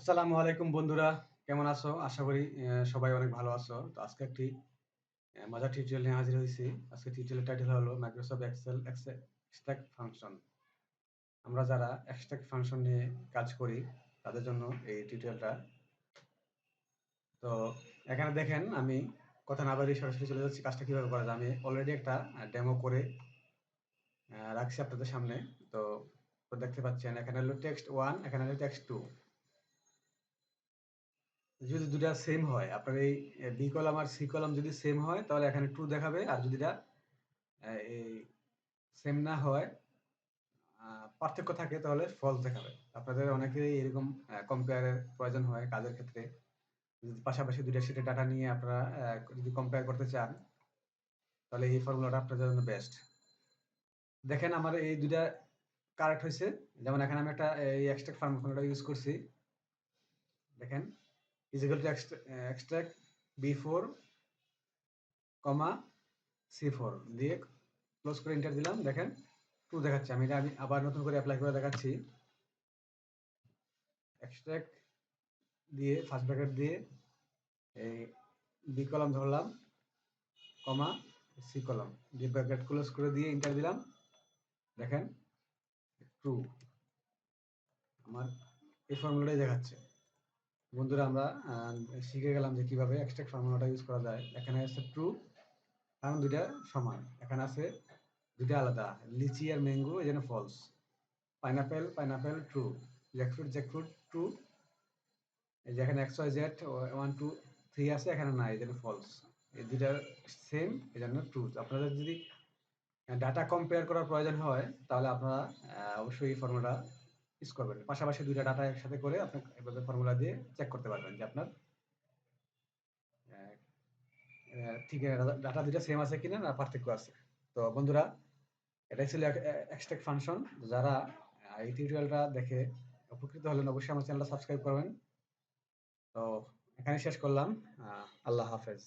আসসালামু আলাইকুম বন্ধুরা, কেমন আছো? আশা করি সবাই অনেক ভালো আছো। তো আজকে একটি মজার টিউটোরিয়াল নিয়ে হাজির হইছি। আজকে টিউটোরিয়ালের টাইটেল হলো মাইক্রোসফট এক্সেল এক্সট্রাক্ট ফাংশন। আমরা যারা এক্সট্রাক্ট ফাংশন নিয়ে কাজ করি তাদের জন্য এই টিউটোরিয়ালটা। তো এখানে দেখেন আমি কথা না বাড়িয়ে সরাসরি চলে যাচ্ছি কাজটা কিভাবে করা যায়। আমি অলরেডি একটা ডেমো করে রাখছি আপনাদের সামনে। তো দেখতে পাচ্ছেন এখানে হলো টেক্সট 1, এখানে হলো টেক্সট 2। যদি দুটা সেম হয় আপনার এই বি কলাম আর সি কলাম যদি সেম হয় তাহলে এখানে ট্রু দেখাবে, আর যদি এটা এই সেম না হয়, পার্থক্য থাকে, তাহলে ফলস দেখাবে। আপনাদের অনেকেরই এরকম কম্পেয়ারের প্রয়োজন হয় কাজের ক্ষেত্রে। যদি পাশাপাশি দুইটা শিটের ডাটা নিয়ে আপনারা যদি কম্পেয়ার করতে চান তাহলে এই ফর্মুলাটা আপনাদের জন্য বেস্ট। দেখেন আমার এই দুইটা কারেক্ট হয়েছে। যেমন এখানে আমি একটা এই এক্সট্রাক্ট ফর্মুলাটা ইউজ করছি। দেখেন ইজ ইকুয়াল টু এক্সট্রাক্ট বি4 কমা C4 দিয়ে ক্লোজ করে এন্টার দিলাম। দেখেন 2 দেখাচ্ছে। আমি আবার নতুন করে এপ্লাই করে দেখাচ্ছি। এক্সট্রাক্ট দিয়ে ফার্স্ট ব্র্যাকেট দিয়ে এই বি কলাম ধরলাম, কমা সি কলাম দিয়ে ব্র্যাকেট ক্লোজ করে দিয়ে এন্টার দিলাম। দেখেন ট্রু, আমার এই ফর্মুলাটাই দেখাচ্ছে। বন্ধুরা আমরা শিখে গেলাম যে কিভাবে এক্সট্রাক্ট ফর্মুলাটা ইউজ করা যায়। এখানে আছে ট্রু, কারণ দুইটা সমান। এখানে আছে দুইটা আলাদা, লিচি আর ম্যাঙ্গো, এই জন্য false. Pineapple pineapple true, jackfruit jackfruit true. এই যে এখানে এক্স ওয়াই জেড 1 2 3 আছে, এখানে নাই, এই জন্য ফলস। এই দুইটা সেম, এই জন্য ট্রু। আপনাদের যদি ডাটা কম্পেয়ার করার প্রয়োজন হয় তাহলে আপনারা অবশ্যই এই ফর্মুলাটা ইউজ করবেন। পাশাপাশি দুইটা ডাটা একসাথে করে আপনি এভাবে ফর্মুলা দিয়ে চেক করতে পারবেন যে আপনার ঠিক ডাটা দুইটা সেম আছে কিনা, না পার্থক্য আছে। তো বন্ধুরা, এটাই ছিল এক্সট্রাক্ট ফাংশন। যারা এই টিউটোরিয়ালটা দেখে উপকৃত হলেন অবশ্যই আমার চ্যানেলটা সাবস্ক্রাইব করবেন। তো এখানে শেষ করলাম। আল্লাহ হাফেজ।